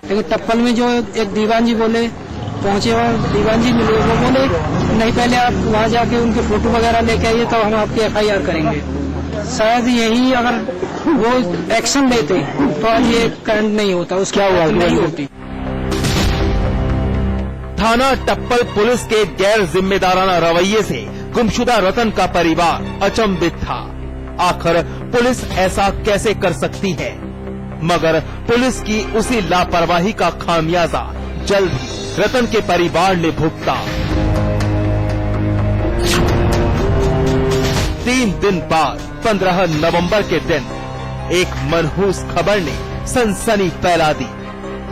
लेकिन टप्पल में जो एक दीवान जी बोले पहुंचे और दीवान जी मिले, वो बोले नहीं पहले आप वहाँ जाके उनके फोटो वगैरह लेके आइए तो हम आपकी FIR करेंगे। शायद यही अगर वो एक्शन लेते तो आज ये कांड नहीं होता, उसकी आवाज नहीं होती। थाना टप्पल पुलिस के गैर जिम्मेदाराना रवैये से गुमशुदा रतन का परिवार अचंभित था। आखिर पुलिस ऐसा कैसे कर सकती है? मगर पुलिस की उसी लापरवाही का खामियाजा जल्द ही रतन के परिवार ने भुगता। 3 दिन बाद 15 नवंबर के दिन एक मनहूस खबर ने सनसनी फैला दी।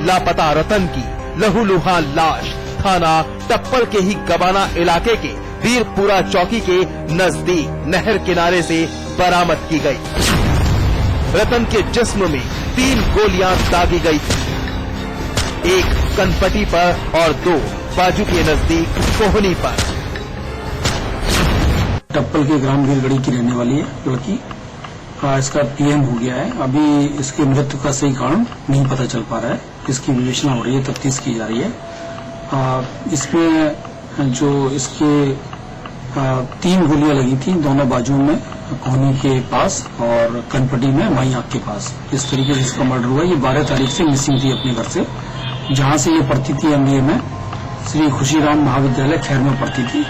लापता रतन की लहूलुहान लाश थाना टप्पल के ही गबाना इलाके के वीरपुरा चौकी के नजदीक नहर किनारे से बरामद की गई। रतन के जिस्म में 3 गोलियां दागी गई थी, एक कनपटी पर और 2 बाजू के नजदीक कोहनी पर। टप्पल के ग्राम गिरगड़ी की रहने वाली है लड़की। इसका PM हो गया है। अभी इसकी मृत्यु का सही कारण नहीं पता चल पा रहा है। इसकी विवेचना हो रही है, तफ्तीश की जा रही है। इसमें जो इसके 3 गोलियां लगी थी, दोनों बाजुओं में, कोहनी के पास और कनपटी में माई आंख के पास। इस तरीके से इसका मर्डर हुआ। ये 12 तारीख से मिसिंग थी अपने घर से, जहां से ये पढ़ती थी MBA में, श्री खुशीराम महाविद्यालय खैर में पढ़ती थी।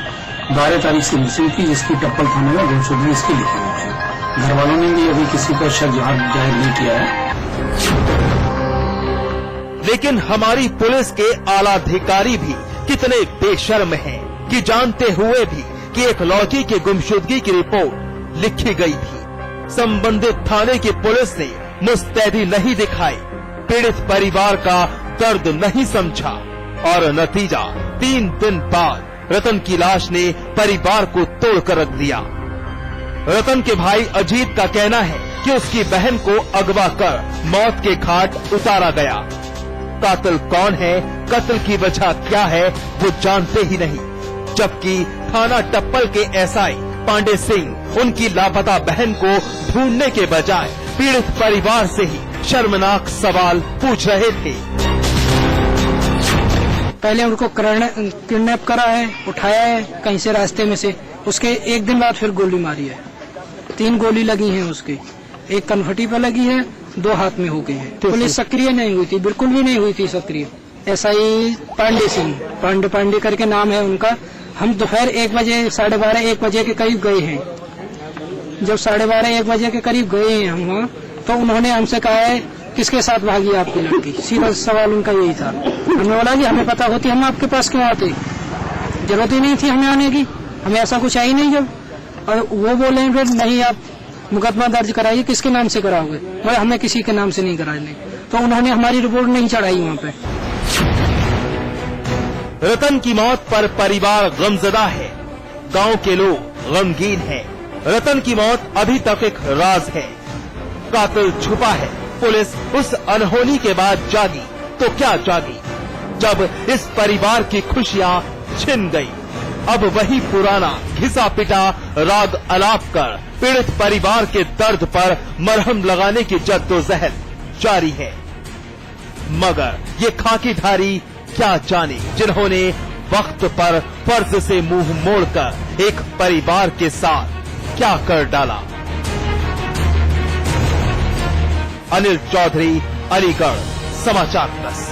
12 तारीख से मिसिंग थी, जिसकी टप्पल थाने में गुमशुदगी इसकी लिखी हुई है। घर वालों ने भी अभी किसी पर शक जाहिर नहीं किया है। लेकिन हमारी पुलिस के आलाधिकारी भी कितने बेशर्म हैं कि जानते हुए भी कि एक लड़की की गुमशुदगी की रिपोर्ट लिखी गई थी, संबंधित थाने की पुलिस ने मुस्तैदी नहीं दिखाई, पीड़ित परिवार का दर्द नहीं समझा और नतीजा 3 दिन बाद रतन की लाश ने परिवार को तोड़कर रख दिया। रतन के भाई अजीत का कहना है कि उसकी बहन को अगवा कर मौत के घाट उतारा गया। कातिल कौन है, कत्ल की वजह क्या है, वो जानते ही नहीं, जबकि थाना टप्पल के SI पांडे सिंह उनकी लापता बहन को ढूंढने के बजाय पीड़ित परिवार से ही शर्मनाक सवाल पूछ रहे थे। पहले उनको किडनैप करा है, उठाया है कहीं से रास्ते में से, उसके 1 दिन बाद फिर गोली मारी है। 3 गोली लगी हैं उसकी, एक कनफटी पर लगी है, 2 हाथ में हो गई है। पुलिस सक्रिय नहीं हुई थी, बिल्कुल भी नहीं हुई थी सक्रिय। SI पांडे सिंह, पांडे करके नाम है उनका। हम दोपहर 1 बजे 12:30 1 बजे के करीब गए हैं। जब 12:30 1 बजे के करीब गए हैं हम वहाँ, तो उन्होंने हमसे कहा है किसके साथ भागी आपकी लड़की। सीधा सवाल उनका यही था। हमने बोला कि हमें पता होती हम आपके पास क्यों आते, जरूरत ही नहीं थी हमें आने की, हमें ऐसा कुछ आई नहीं। जब और वो बोले फिर नहीं आप मुकदमा दर्ज कराइए, किसके नाम से कराओगे? भाई हमें किसी के नाम से नहीं कराने। तो उन्होंने हमारी रिपोर्ट नहीं चढ़ाई वहाँ पे। रतन की मौत पर परिवार गमजदा है, गांव के लोग गमगीन हैं। रतन की मौत अभी तक एक राज है, कातिल छुपा है। पुलिस उस अनहोनी के बाद जागी तो क्या जागी, जब इस परिवार की खुशियां छिन गई। अब वही पुराना घिसा पिटा राग अलाप कर पीड़ित परिवार के दर्द पर मरहम लगाने की जद्दोजहद जारी है। मगर ये खाकीधारी क्या जाने, जिन्होंने वक्त पर फर्ज से मुंह मोड़कर एक परिवार के साथ क्या कर डाला। अनिल चौधरी, अलीगढ़ समाचार प्लस।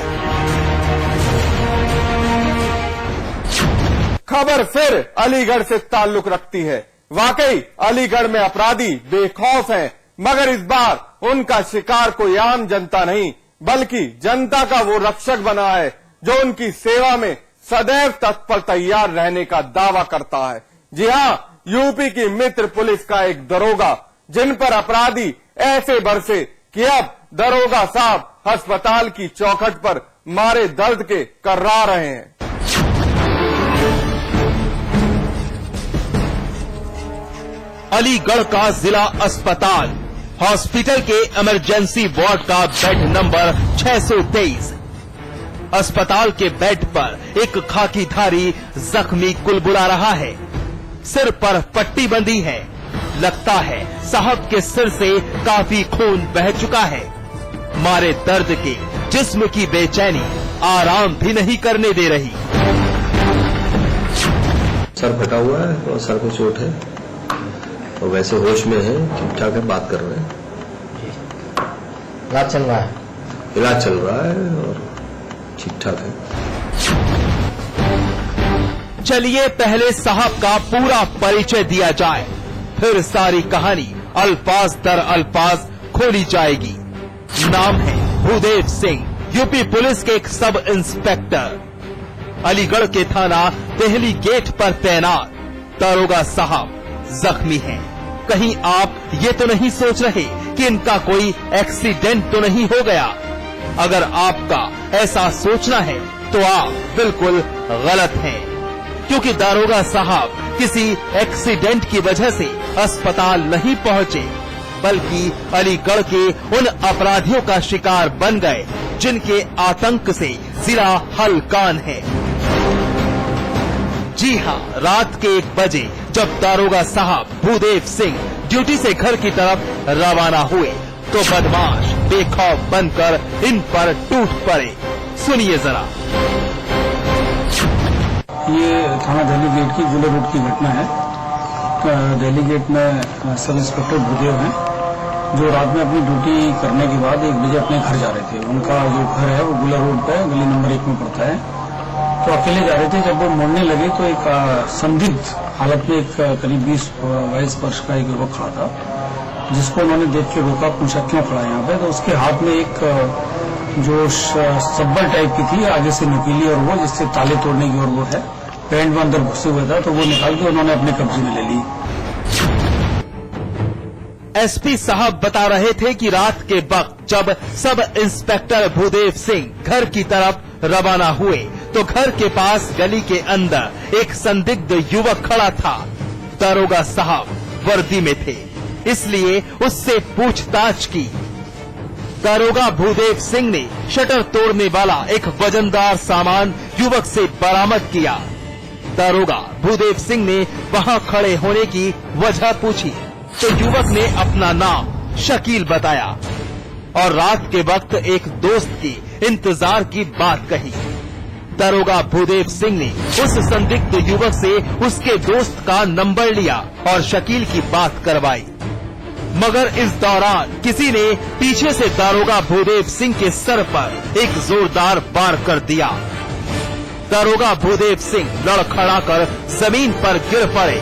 खबर फिर अलीगढ़ से ताल्लुक रखती है। वाकई अलीगढ़ में अपराधी बेखौफ हैं, मगर इस बार उनका शिकार कोई आम जनता नहीं, बल्कि जनता का वो रक्षक बना है जो उनकी सेवा में सदैव तत्पर तैयार रहने का दावा करता है। जी हां, यूपी की मित्र पुलिस का एक दरोगा, जिन पर अपराधी ऐसे बरसे कि अब दरोगा साहब अस्पताल की चौखट पर मारे दर्द के कर्रा रहे हैं। अलीगढ़ का जिला अस्पताल, हॉस्पिटल के इमरजेंसी वार्ड का बेड नंबर 623। अस्पताल के बेड पर एक खाकीधारी जख्मी कुलबुला रहा है, सिर पर पट्टी बंधी है। लगता है साहब के सिर से काफी खून बह चुका है। मारे दर्द के जिस्म की बेचैनी आराम भी नहीं करने दे रही। सर फटा हुआ है और सर को चोट है और वैसे होश में है, ठीक ठाक है, बात कर रहे हैं। इलाज चल रहा है? इलाज चल रहा है और ठीक ठाक है। चलिए पहले साहब का पूरा परिचय दिया जाए, फिर सारी कहानी अल्फाज दर अल्फाज खोली जाएगी। नाम है भूदेव सिंह, यूपी पुलिस के एक सब इंस्पेक्टर, अलीगढ़ के थाना देहली गेट पर तैनात। दारोगा साहब जख्मी हैं। कहीं आप ये तो नहीं सोच रहे कि इनका कोई एक्सीडेंट तो नहीं हो गया? अगर आपका ऐसा सोचना है तो आप बिल्कुल गलत हैं, क्योंकि दारोगा साहब किसी एक्सीडेंट की वजह से अस्पताल नहीं पहुंचे, बल्कि अलीगढ़ के उन अपराधियों का शिकार बन गए जिनके आतंक से जिला हलकान है। जी हां, रात के 1 बजे जब दारोगा साहब भूदेव सिंह ड्यूटी से घर की तरफ रवाना हुए तो बदमाश बेखौफ बनकर इन पर टूट पड़े। सुनिए जरा। ये थाना दिल्ली गेट की गुलर रोड की घटना है। दिल्ली गेट में सब इंस्पेक्टर भूदेव हैं, जो रात में अपनी ड्यूटी करने के बाद 1 बजे अपने घर जा रहे थे। उनका जो घर है वो गुलर रोड पे गली नंबर 1 में पड़ता है। तो अकेले जा रहे थे, जब वो मुड़ने लगे तो एक संदिग्ध हालत में एक करीब 20-22 वर्ष का एक युवक खड़ा था, जिसको उन्होंने देख के रोका, पूछा क्यों खड़ा है यहाँ पे। तो उसके हाथ में एक जो सब्बर टाइप की थी आगे से नुकीली, और वो जिससे ताले तोड़ने की और वो है, पैंट में अंदर घुसे हुए था, तो वो निकाल के उन्होंने अपने कब्जे में ले ली। एसपी साहब बता रहे थे कि रात के वक्त जब सब इंस्पेक्टर भूदेव सिंह घर की तरफ रवाना हुए तो घर के पास गली के अंदर एक संदिग्ध युवक खड़ा था। दारोगा साहब वर्दी में थे, इसलिए उससे पूछताछ की। दारोगा भूदेव सिंह ने शटर तोड़ने वाला एक वजनदार सामान युवक से बरामद किया। दारोगा भूदेव सिंह ने वहां खड़े होने की वजह पूछी तो युवक ने अपना नाम शकील बताया और रात के वक्त एक दोस्त की इंतजार की बात कही। दारोगा भूदेव सिंह ने उस संदिग्ध युवक से उसके दोस्त का नंबर लिया और शकील की बात करवाई, मगर इस दौरान किसी ने पीछे से दारोगा भूदेव सिंह के सर पर एक जोरदार वार कर दिया। दारोगा भूदेव सिंह लड़खड़ाकर जमीन पर गिर पड़े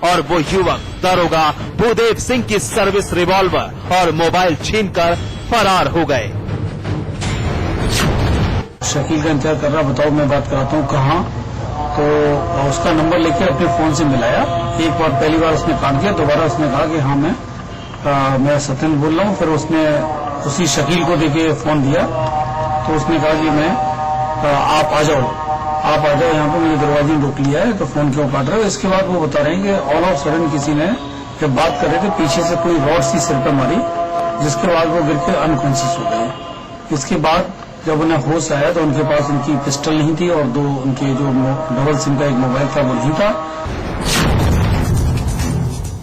और वो युवक दारोगा भूदेव सिंह की सर्विस रिवॉल्वर और मोबाइल छीनकर फरार हो गए। शकील का इंतजार कर रहा, बताओ मैं बात कराता हूँ, कहाँ? तो उसका नंबर लेके अपने फोन से मिलाया। एक बार पहली बार उसने काट दिया, दोबारा उसने कहा कि हाँ मैं सत्यन बोल रहा हूँ। फिर उसने उसी शकील को देके फोन दिया, तो उसने कहा कि मैं आप आ जाओ यहाँ पे, मुझे दरवाजे में रोक लिया है, तो फोन क्यों काट रहे हो? इसके बाद वो बता रहे हैं कि ऑल ऑफ सडन किसी ने जब बात कर रहे थे पीछे से कोई रॉड सी सिर पर मारी, जिसके बाद वो गिर के अनकॉन्शियस हो गए। इसके बाद जब उन्हें होश आया तो उनके पास उनकी पिस्टल नहीं थी और 2 उनके जो डबल सिम का एक मोबाइल था वो नहीं था।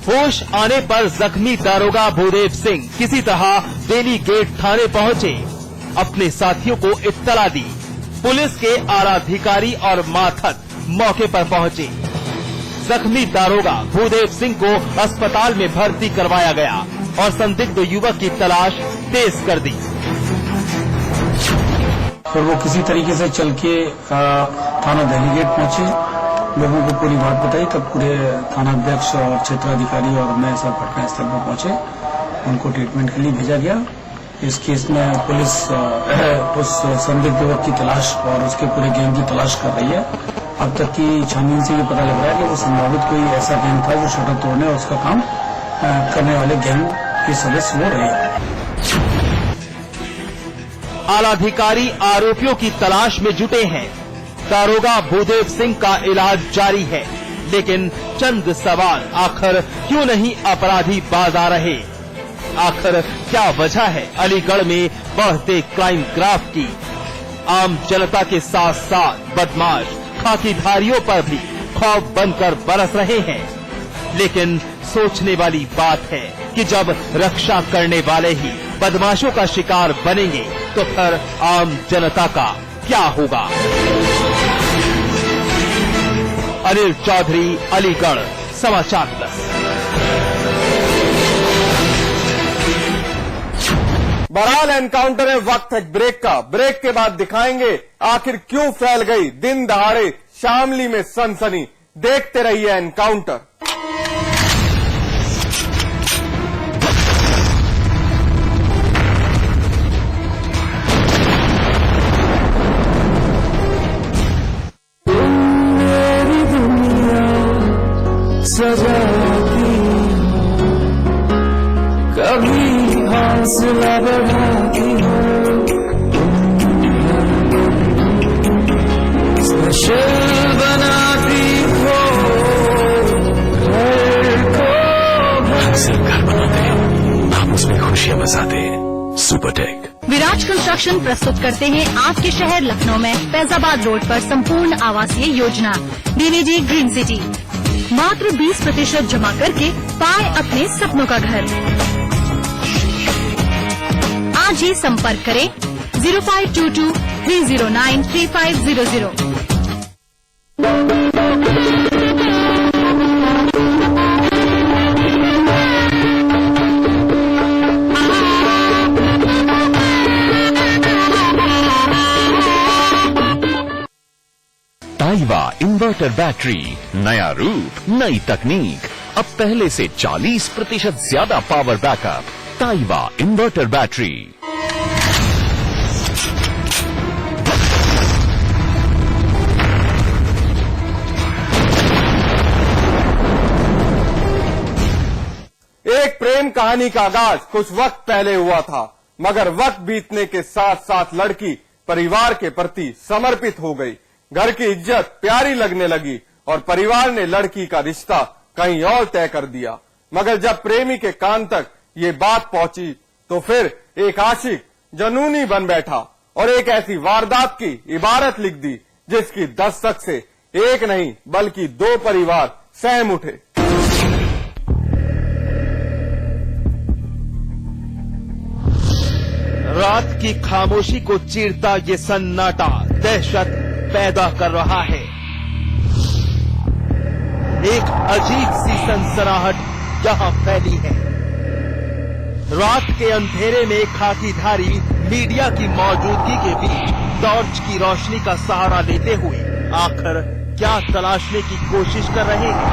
होश आने पर जख्मी दारोगा भूदेव सिंह किसी तरह दिल्ली गेट थाने पहुंचे, अपने साथियों को इत्तला दी। पुलिस के आलाधिकारी और माथक मौके पर पहुंचे। जख्मी दारोगा भूदेव सिंह को अस्पताल में भर्ती करवाया गया और संदिग्ध युवक की तलाश तेज कर दी। फिर वो किसी तरीके से चल के थाना दिल्ली गेट पहुंचे, लोगों को पूरी बात बताई, तब पूरे थानाध्यक्ष और क्षेत्राधिकारी और मैं सब घटनास्थल पर पहुंचे। उनको ट्रीटमेंट के लिए भेजा गया। इस केस में पुलिस उस संदिग्ध युवक की तलाश और उसके पूरे गैंग की तलाश कर रही है। अब तक की छानबीन से ये पता लग रहा है कि वो संभावित कोई ऐसा गैंग था जो शटर तोड़ने और उसका काम करने वाले गैंग के सदस्य वो रहे। आलाधिकारी आरोपियों की तलाश में जुटे हैं। दारोगा भूदेव सिंह का इलाज जारी है, लेकिन चंद सवाल, आखिर क्यों नहीं अपराधी बाज आ रहे? आखिर क्या वजह है अलीगढ़ में बढ़ते क्राइम ग्राफ की? आम जनता के साथ साथ बदमाश खाकीधारियों पर भी खौफ बनकर बरस रहे हैं। लेकिन सोचने वाली बात है कि जब रक्षा करने वाले ही बदमाशों का शिकार बनेंगे तो फिर आम जनता का क्या होगा? अनिल चौधरी, अलीगढ़, समाचार प्लस। बहरहाल एनकाउंटर है, वक्त है ब्रेक का। ब्रेक के बाद दिखाएंगे आखिर क्यों फैल गई दिन दहाड़े शामली में सनसनी। देखते रहिए एनकाउंटर। कभी हौसला बढ़ाती हो, स्पेशल बनाती हो घर को। सिर्फ घर बनाते हैं, हम उसमें खुशियां बसाते हैं। सुपरटेक। विराज कंस्ट्रक्शन प्रस्तुत करते हैं आपके शहर लखनऊ में फैजाबाद रोड पर संपूर्ण आवासीय योजना डीवीजी ग्रीन सिटी। मात्र 20% जमा करके पाए अपने सपनों का घर। आज ही संपर्क करें 0522 309 3500। ताइवा इन्वर्टर बैटरी, नया रूप, नई तकनीक, अब पहले से 40% ज्यादा पावर बैकअप। ताइवा इन्वर्टर बैटरी। एक प्रेम कहानी का आगाज कुछ वक्त पहले हुआ था, मगर वक्त बीतने के साथ साथ लड़की परिवार के प्रति समर्पित हो गई। घर की इज्जत प्यारी लगने लगी और परिवार ने लड़की का रिश्ता कहीं और तय कर दिया। मगर जब प्रेमी के कान तक ये बात पहुंची तो फिर एक आशिक जनूनी बन बैठा और एक ऐसी वारदात की इबारत लिख दी जिसकी दस्तक से एक नहीं बल्कि 2 परिवार सहम उठे। रात की खामोशी को चीरता ये सन्नाटा दहशत पैदा कर रहा है। एक अजीब सी सनसनाहट यहां फैली है। रात के अंधेरे में खाकीधारी मीडिया की मौजूदगी के बीच टॉर्च की रोशनी का सहारा लेते हुए आखिर क्या तलाशने की कोशिश कर रहे हैं?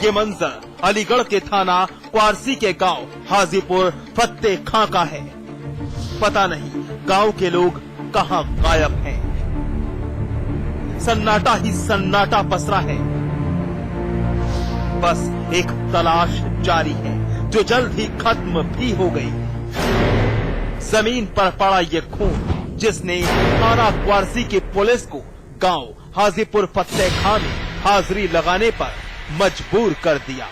ये मंजर अलीगढ़ के थाना क्वारसी के गांव हाजीपुर फत्ते खां का है। पता नहीं गांव के लोग कहां गायब हैं। सन्नाटा ही सन्नाटा पसरा है। बस एक तलाश जारी है जो जल्द ही खत्म भी हो गई। जमीन पर पड़ा ये खून जिसने थाना क्वारसी की पुलिस को गांव हाजीपुर फत्ते खां में हाजिरी लगाने पर मजबूर कर दिया।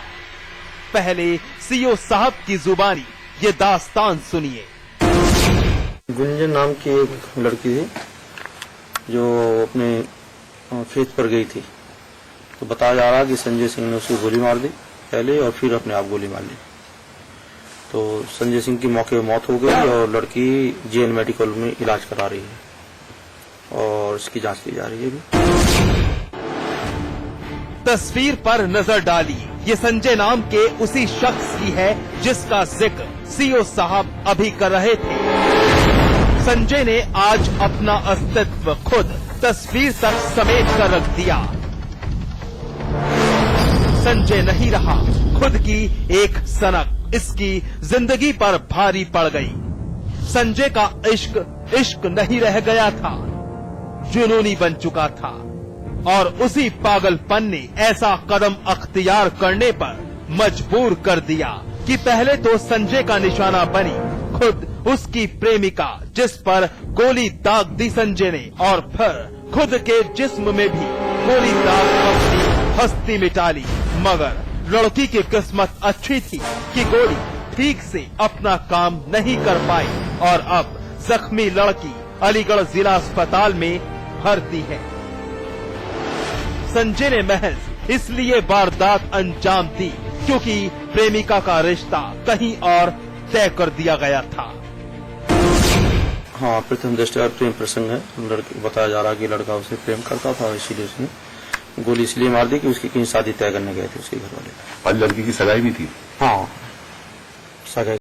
पहले सीओ साहब की जुबानी ये दास्तान सुनिए। गुंजन नाम की एक लड़की थी जो अपने खेत पर गई थी, तो बताया जा रहा कि संजय सिंह ने उसकी गोली मार दी पहले और फिर अपने आप गोली मार ली। तो संजय सिंह की मौके पर मौत हो गई और लड़की जेएन मेडिकल में इलाज करा रही है और इसकी जांच की जा रही है अभी। तस्वीर पर नजर डालिए, ये संजय नाम के उसी शख्स की है जिसका जिक्र सीओ साहब अभी कर रहे थे। संजय ने आज अपना अस्तित्व खुद तस्वीर तक समेट कर रख दिया। संजय नहीं रहा, खुद की एक सनक इसकी जिंदगी पर भारी पड़ गई। संजय का इश्क नहीं रह गया था, जुनूनी बन चुका था और उसी पागलपन ने ऐसा कदम अख्तियार करने पर मजबूर कर दिया कि पहले तो संजय का निशाना बनी खुद उसकी प्रेमिका जिस पर गोली दाग दी संजय ने, और फिर खुद के जिस्म में भी गोली दाग अपनी हस्ती मिटा ली। मगर लड़की की किस्मत अच्छी थी कि गोली ठीक से अपना काम नहीं कर पाई और अब जख्मी लड़की अलीगढ़ जिला अस्पताल में भर्ती है। संजय ने महज इसलिए वारदात अंजाम दी क्योंकि प्रेमिका का रिश्ता कहीं और तय कर दिया गया था। हाँ, प्रथम दृष्टया प्रेम प्रसंग है। लड़के बताया जा रहा है कि लड़का उसे प्रेम करता था, इसीलिए उसने गोली इसलिए मार दी कि उसकी कहीं शादी तय करने गए थे उसके घर वाले। और लड़की की सगाई भी थी। हाँ, सगाई